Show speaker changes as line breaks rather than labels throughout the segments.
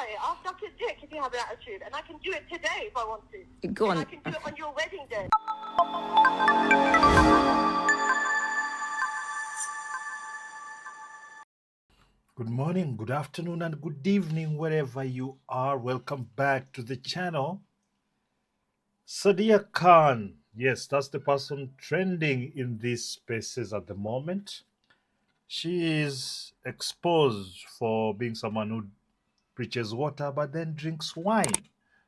lie. I'll suck your dick if you have an attitude, and I can do it today if I want to.
Go on.
And I can do it on your wedding day.
Good morning, good afternoon, and good evening, wherever you are. Welcome back to the channel. Sadia Khan, yes, that's the person trending in these spaces at the moment. She is exposed for being someone who preaches water but then drinks wine.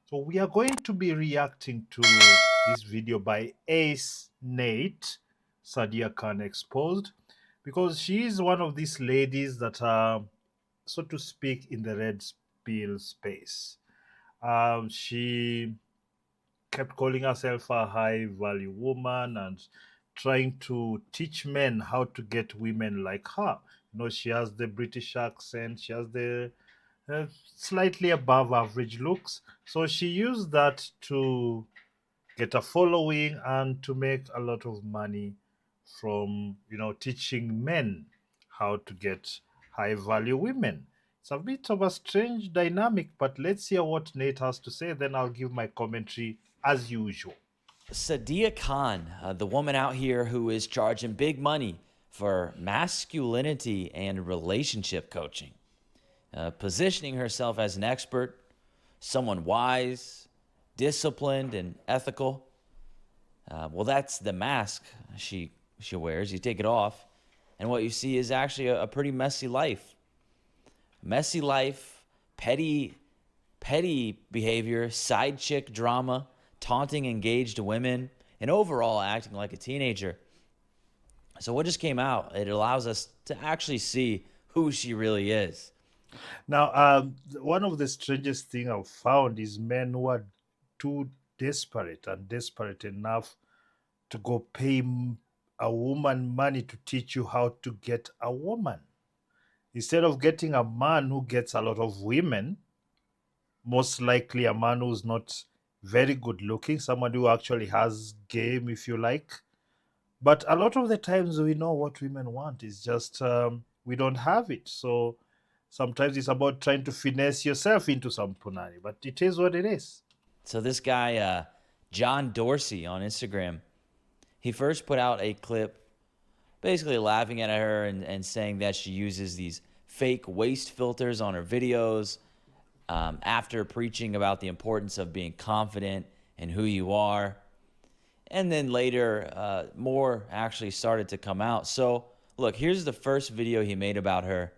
So we are going to be reacting to this video by Ace Nate, Sadia Khan Exposed, because she is one of these ladies that are, so to speak, in the red pill space. She kept calling herself a high value woman and trying to teach men how to get women like her. You know, she has the British accent, she has the slightly above average looks. So she used that to get a following and to make a lot of money from, you know, teaching men how to get high value women. It's a bit of a strange dynamic, but let's hear what Nate has to say. Then I'll give my commentary as usual.
Sadia Khan, the woman out here who is charging big money for masculinity and relationship coaching, positioning herself as an expert, someone wise, disciplined, and ethical. Well, that's the mask she wears. You take it off, and what you see is actually a pretty messy life. Messy life, petty behavior, side chick drama, taunting engaged women, and overall acting like a teenager. So what just came out, it allows us to actually see who she really is.
Now, one of the strangest thing I've found is men who are too desperate and desperate enough to go pay a woman money to teach you how to get a woman. Instead of getting a man who gets a lot of women, most likely a man who's not very good looking, someone who actually has game, if you like. But a lot of the times we know what women want. It's just we don't have it. So sometimes it's about trying to finesse yourself into some punani, but it is what it is.
So this guy, John Dorsey on Instagram, he first put out a clip basically laughing at her and saying that she uses these fake waist filters on her videos after preaching about the importance of being confident in who you are. And then later, more actually started to come out. So look, here's the first video he made about her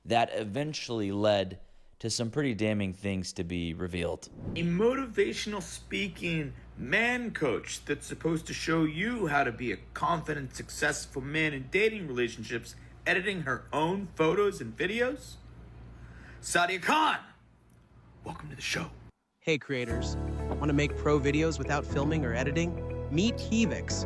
that eventually led to some pretty damning things to be revealed.
A motivational speaking man coach that's supposed to show you how to be a confident, successful man in dating relationships, editing her own photos and videos? Sadia Khan, welcome to the show.
Hey creators, want to make pro videos without filming or editing? Meet Hevix,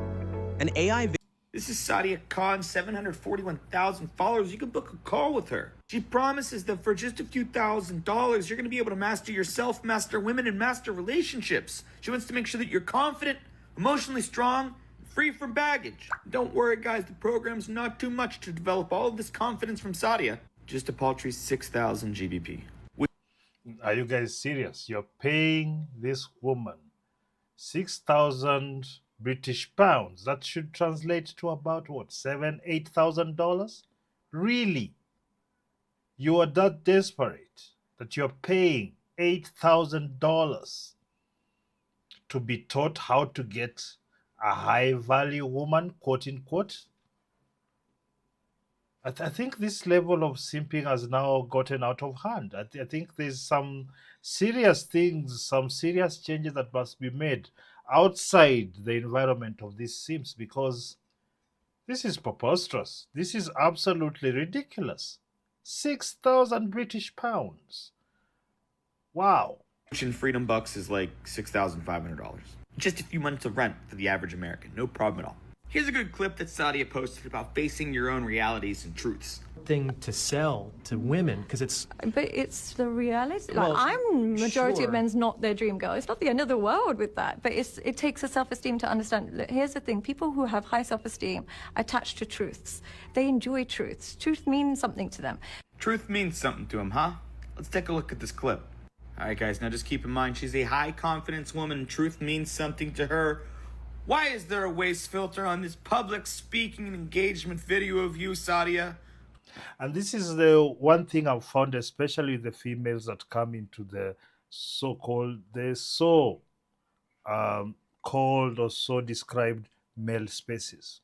an AI
This is Sadia Khan, 741,000 followers. You can book a call with her. She promises that for just a few $1,000s, you're going to be able to master yourself, master women, and master relationships. She wants to make sure that you're confident, emotionally strong, free from baggage. Don't worry, guys. The program's not too much to develop all of this confidence from Sadia. Just a paltry 6,000 GBP.
Are you guys serious? You're paying this woman 6,000 British pounds. That should translate to about what, $7,000-8,000? Really? You are that desperate that you're paying $8,000 to be taught how to get a high value woman, quote unquote? I think this level of simping has now gotten out of hand. I think there's some serious things, some serious changes that must be made outside the environment of these simps, because this is preposterous. This is absolutely ridiculous. 6,000 British pounds. Wow.
Freedom bucks is like $6,500. Just a few months of rent for the average American. No problem at all. Here's a good clip that Sadia posted about facing your own realities and truths.
Thing to sell to women because it's
the reality.
Well,
like, majority
sure.
of men's not their dream girl. It's not the end of the world with that, but it takes a self-esteem to understand. Look, here's the thing: people who have high self-esteem attach to truths. They enjoy truths. Truth means something to them.
Truth means something to him, huh? Let's take a look at this clip. All right, guys, now just keep in mind she's a high confidence woman and truth means something to her. Why is there a waist filter on this public speaking and engagement video of you, Sadia?
And this is the one thing I've found, especially the females that come into the so-called, called or so described male spaces.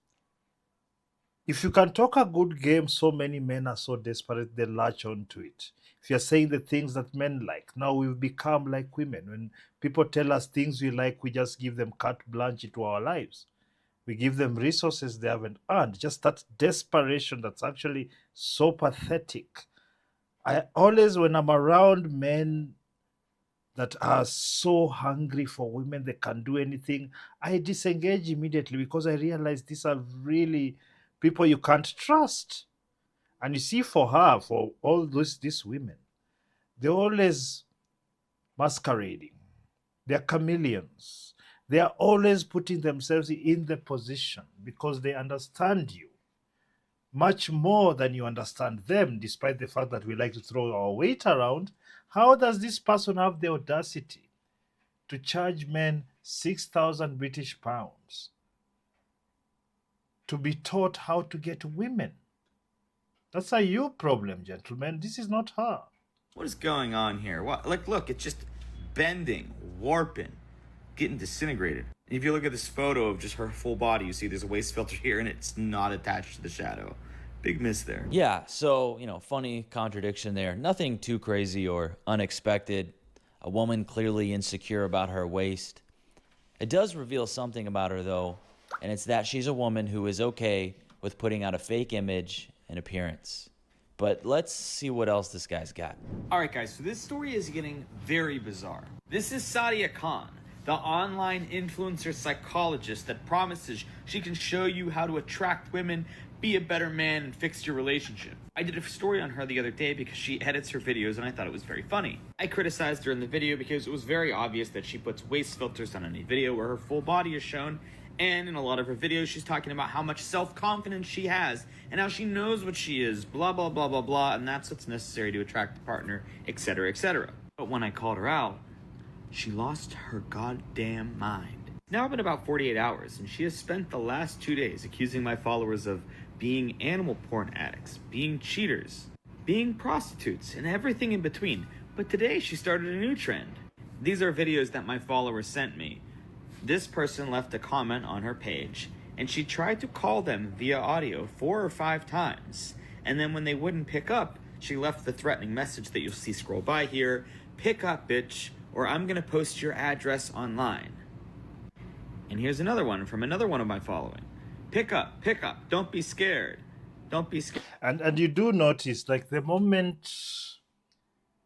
If you can talk a good game, so many men are so desperate they latch onto it. If you're saying the things that men like, now we've become like women. When people tell us things we like, we just give them carte blanche into our lives. We give them resources they haven't earned. Just that desperation that's actually so pathetic. I always, when I'm around men that are so hungry for women, they can do anything, I disengage immediately because I realize these are really people you can't trust. And you see, for her, for all these women, they're always masquerading. They're chameleons. They are always putting themselves in the position because they understand you much more than you understand them, despite the fact that we like to throw our weight around. How does this person have the audacity to charge men 6,000 British pounds to be taught how to get women? That's a you problem, gentlemen. This is not her.
What is going on here? What? Like, look, it's just bending, warping, getting disintegrated. And if you look at this photo of just her full body, you see there's a waist filter here and it's not attached to the shadow. Big miss there.
Yeah, so, funny contradiction there. Nothing too crazy or unexpected. A woman clearly insecure about her waist. It does reveal something about her, though, and it's that she's a woman who is okay with putting out a fake image and appearance. But let's see what else this guy's got.
All right, guys, so this story is getting very bizarre. This is Sadia Khan, the online influencer psychologist that promises she can show you how to attract women, be a better man, and fix your relationship. I did a story on her the other day because she edits her videos and I thought it was very funny. I criticized her in the video because it was very obvious that she puts waist filters on any video where her full body is shown, and in a lot of her videos she's talking about how much self-confidence she has and how she knows what she is, blah blah blah blah blah, and that's what's necessary to attract a partner, etc., etc. But when I called her out, she lost her goddamn mind. It's now been about 48 hours, and she has spent the last 2 days accusing my followers of being animal porn addicts, being cheaters, being prostitutes, and everything in between. But today she started a new trend. These are videos that my followers sent me. This person left a comment on her page, and she tried to call them via audio 4 or 5 times. And then when they wouldn't pick up, she left the threatening message that you'll see scroll by here: "Pick up, bitch, or I'm gonna post your address online." And here's another one from another one of my following: pick up, don't be scared, don't be scared.
And you do notice, like, the moment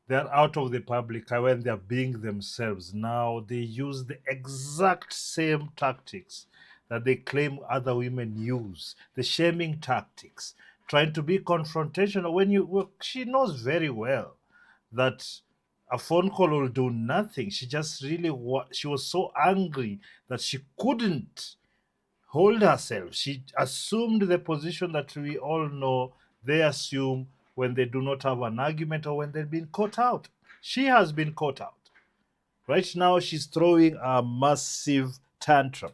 they're out of the public eye, when they're being themselves, now they use the exact same tactics that they claim other women use, the shaming tactics, trying to be confrontational. She knows very well that a phone call will do nothing. She just she was so angry that she couldn't hold herself. She assumed the position that we all know they assume when they do not have an argument or when they've been caught out. She has been caught out. Right now, she's throwing a massive tantrum.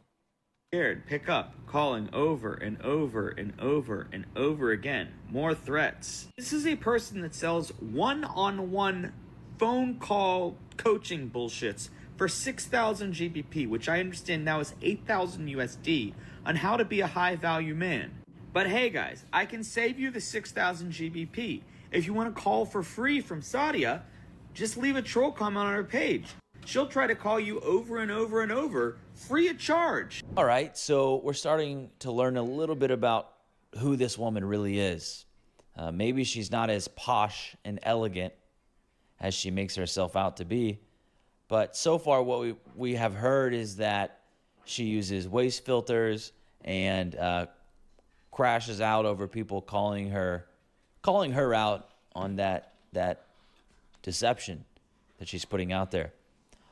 Scared, pick up, calling over and over and over and over again. More threats. This is a person that sells one-on-one phone call coaching bullshits for 6,000 GBP, which I understand now is 8,000 USD, on how to be a high-value man. But hey guys, I can save you the 6,000 GBP. If you want to call for free from Sadia, just leave a troll comment on her page. She'll try to call you over and over and over, free of charge.
All right, so we're starting to learn a little bit about who this woman really is. Maybe she's not as posh and elegant as she makes herself out to be, but so far what we have heard is that she uses waist filters and crashes out over people calling her out on that deception that she's putting out there.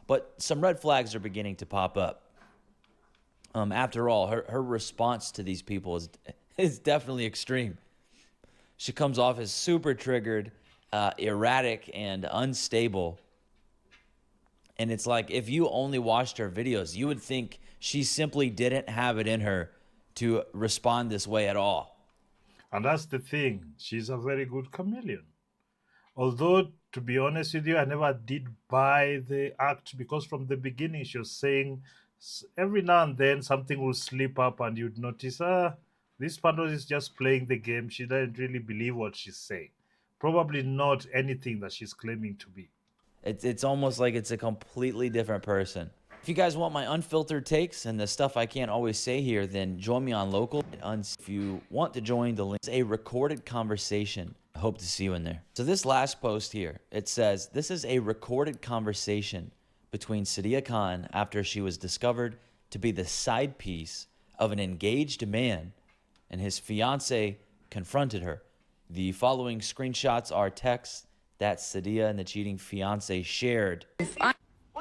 But some red flags are beginning to pop up. After all, her response to these people is definitely extreme. She comes off as super triggered, erratic, and unstable. And it's like, if you only watched her videos, you would think she simply didn't have it in her to respond this way at all.
And that's the thing. She's a very good chameleon. Although, to be honest with you, I never did buy the act, because from the beginning she was saying every now and then something will slip up and you'd notice, this person is just playing the game. She doesn't really believe what she's saying. Probably not anything that she's claiming to be.
It's almost like it's a completely different person. If you guys want my unfiltered takes and the stuff I can't always say here, then join me on Local. If you want to join, the link is a recorded conversation. I hope to see you in there. So this last post here, it says, this is a recorded conversation between Sadia Khan after she was discovered to be the side piece of an engaged man and his fiance confronted her. The following screenshots are texts that Sadia and the cheating fiance shared.
What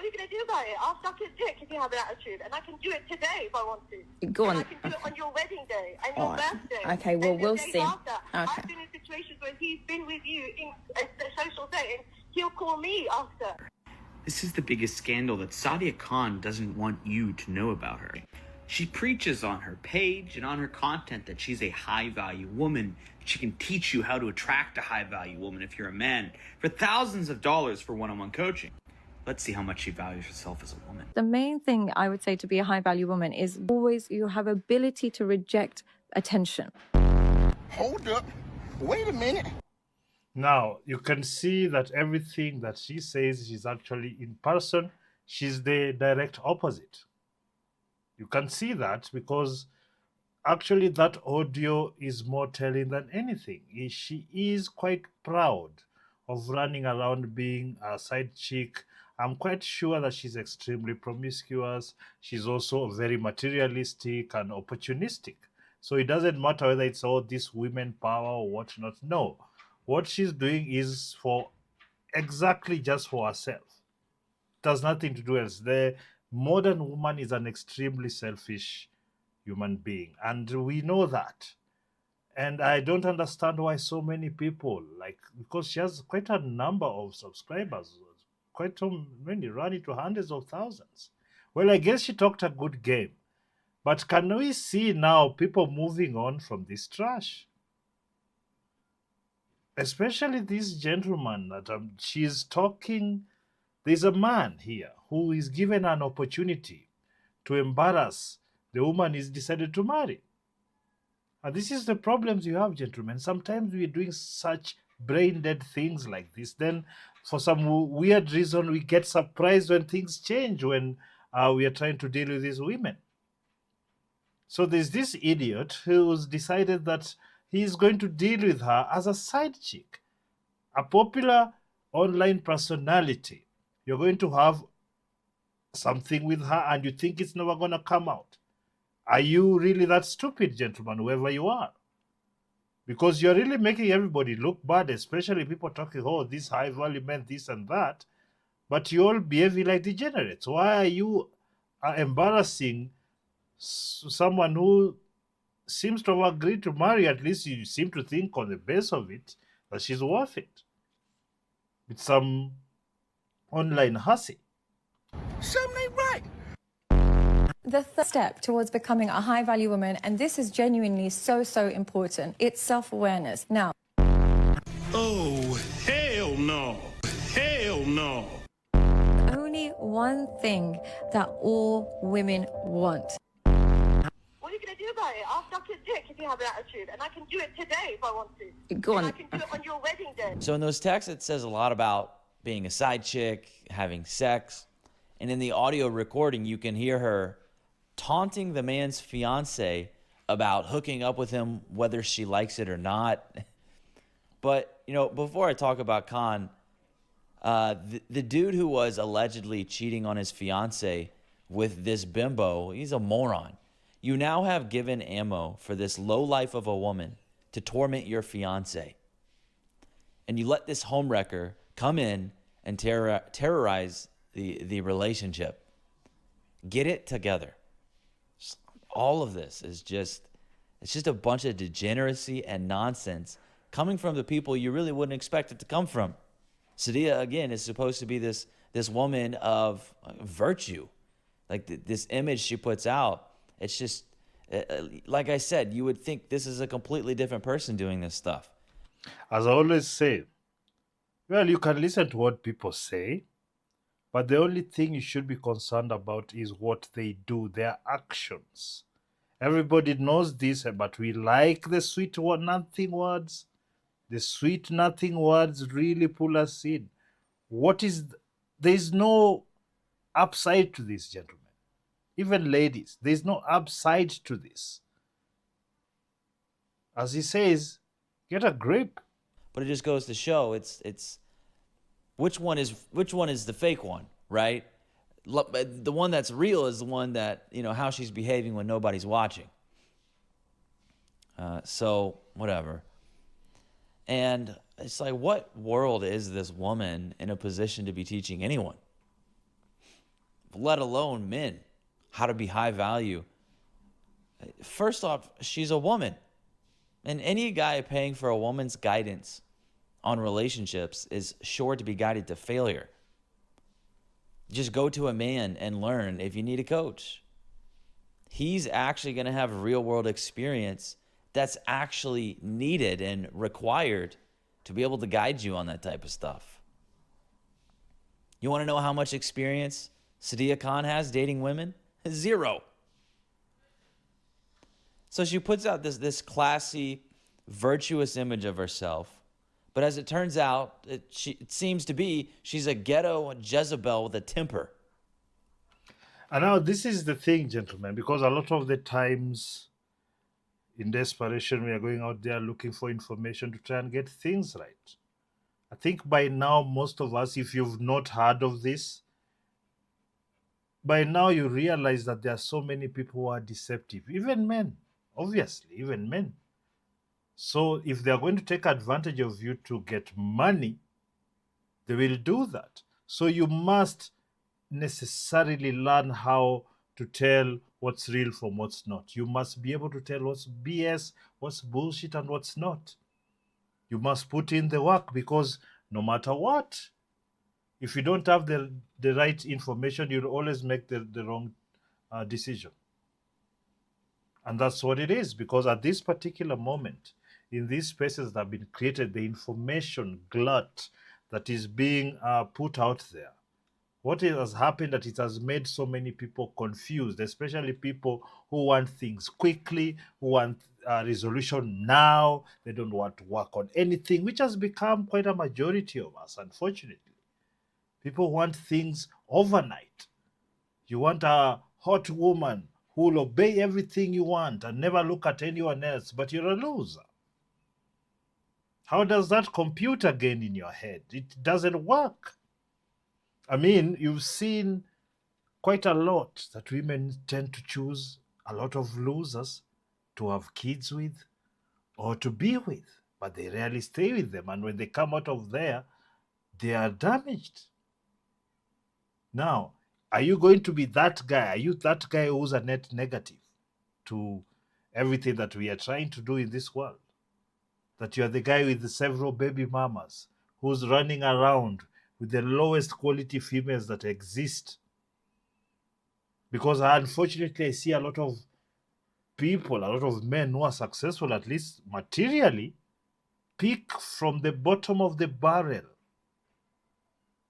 are you going to do about it? I'll suck his dick if you have an attitude, and I can do it today if I want to.
Go on.
And I can do it on your wedding day and your birthday.
Okay, well,
and the
we'll
days
see.
after.
Okay.
I've been in situations where he's been with you in a social setting. He'll call me after.
This is the biggest scandal that Sadia Khan doesn't want you to know about her. She preaches on her page and on her content that she's a high-value woman. She can teach you how to attract a high-value woman if you're a man for thousands of dollars for one-on-one coaching. Let's see how much she values herself as a woman.
The main thing I would say to be a high value woman is always you have ability to reject attention.
Hold up. Wait a minute.
Now, you can see that everything that she says is actually in person. She's the direct opposite. You can see that because actually that audio is more telling than anything. She is quite proud of running around being a side chick. I'm quite sure that she's extremely promiscuous. She's also very materialistic and opportunistic. So it doesn't matter whether it's all this women power or whatnot. No. What she's doing is for exactly just for herself. It has nothing to do else. The modern woman is an extremely selfish human being, and we know that. And I don't understand why so many people, because she has quite a number of subscribers, quite so many, running to hundreds of thousands. Well, I guess she talked a good game. But can we see now people moving on from this trash? Especially this gentleman that she's talking. There's a man here who is given an opportunity to embarrass the woman he's decided to marry. And this is the problems you have, gentlemen. Sometimes we're doing such brain-dead things like this. Then, for some weird reason, we get surprised when things change when we are trying to deal with these women. So there's this idiot who's decided that he's going to deal with her as a side chick, a popular online personality. You're going to have something with her and you think it's never going to come out. Are you really that stupid, gentlemen, whoever you are? Because you're really making everybody look bad, especially people talking, oh, this high-value men, this and that. But you're all behaving like degenerates. Why are you embarrassing someone who seems to have agreed to marry? At least you seem to think on the base of it that she's worth it. With some online hussy.
Something ain't right.
The third step towards becoming a high value woman, and this is genuinely so important, it's self-awareness. Now,
Oh, hell no. Hell no.
only one thing that all women want.
What are you going to do about it? I'll suck his dick if you have an attitude, and I can do it today if I want to.
Go on.
And I can do it on your wedding day.
So in those texts, it says a lot about being a side chick, having sex. And in the audio recording, you can hear her taunting the man's fiance about hooking up with him, whether she likes it or not. But, before I talk about Khan, the dude who was allegedly cheating on his fiance with this bimbo, he's a moron. You now have given ammo for this lowlife of a woman to torment your fiance. And you let this homewrecker come in and terrorize the relationship. Get it together. All of this is it's just a bunch of degeneracy and nonsense coming from the people you really wouldn't expect it to come from. Sadia, again, is supposed to be this woman of virtue. Like this image she puts out, it's just, like I said, you would think this is a completely different person doing this stuff.
As I always say, well, you can listen to what people say, but the only thing you should be concerned about is what they do, their actions. Everybody knows this, but we like the sweet nothing words. The sweet nothing words really pull us in. There's no upside to this, gentlemen. Even ladies, there's no upside to this. As he says, get a grip.
But it just goes to show it's which one is the fake one, right? The one that's real is the one that, how she's behaving when nobody's watching. So whatever. And it's like, what world is this woman in a position to be teaching anyone, let alone men, how to be high value? First off, she's a woman. And any guy paying for a woman's guidance on relationships is sure to be guided to failure. Just go to a man and learn if you need a coach. He's actually going to have real world experience that's actually needed and required to be able to guide you on that type of stuff. You want to know how much experience Sadia Khan has dating women? 0. So she puts out this classy, virtuous image of herself. But as it turns out, it seems to be she's a ghetto Jezebel with a temper.
And now this is the thing, gentlemen, because a lot of the times in desperation, we are going out there looking for information to try and get things right. I think by now, most of us, if you've not heard of this, by now you realize that there are so many people who are deceptive, even men, obviously, even men. So if they are going to take advantage of you to get money, they will do that. So you must necessarily learn how to tell what's real from what's not. You must be able to tell what's BS, what's bullshit, and what's not. You must put in the work, because no matter what, if you don't have the right information, you'll always make the wrong decision. And that's what it is, because at this particular moment, in these spaces that have been created, the information glut that is being put out there, what has happened that it has made so many people confused, especially people who want things quickly, who want resolution now. They don't want to work on anything, which has become quite a majority of us, unfortunately. People want things overnight. You want a hot woman who will obey everything you want and never look at anyone else, but you're a loser. How does that compute again in your head? It doesn't work. I mean, you've seen quite a lot that women tend to choose a lot of losers to have kids with or to be with, but they rarely stay with them. And when they come out of there, they are damaged. Now, are you going to be that guy? Are you that guy who's a net negative to everything that we are trying to do in this world? That you are the guy with the several baby mamas who's running around with the lowest quality females that exist? Because unfortunately, I see a lot of people, a lot of men who are successful, at least materially, pick from the bottom of the barrel.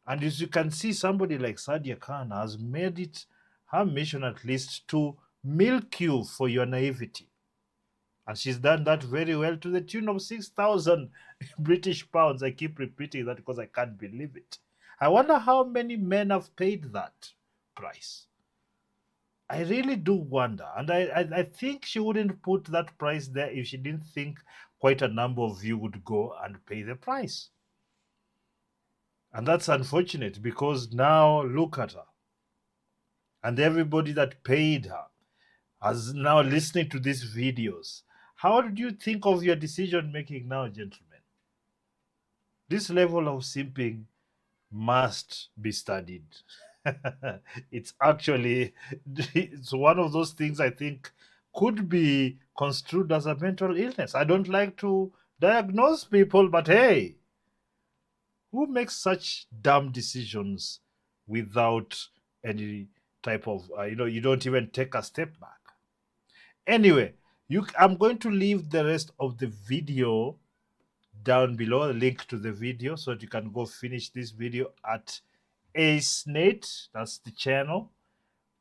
And as you can see, somebody like Sadia Khan has made it her mission, at least, to milk you for your naivety. And she's done that very well, to the tune of 6,000 British pounds. I keep repeating that because I can't believe it. I wonder how many men have paid that price. I really do wonder. And I think she wouldn't put that price there if she didn't think quite a number of you would go and pay the price. And that's unfortunate, because now look at her. And everybody that paid her is now listening to these videos. How did you think of your decision making now, gentlemen? This level of simping must be studied. It's one of those things I think could be construed as a mental illness. I don't like to diagnose people, but hey, Who makes such dumb decisions without any type of, you don't even take a step back? Anyway, I'm going to leave the rest of the video down below, a link to the video, so that you can go finish this video at AceNate. That's the channel.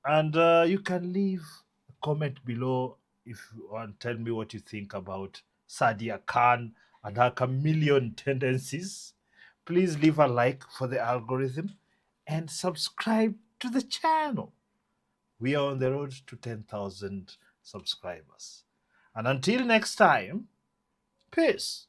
And you can leave a comment below if you want to tell me what you think about Sadia Khan and her chameleon tendencies. Please leave a like for the algorithm and subscribe to the channel. We are on the road to 10,000 subscribers. And until next time, peace.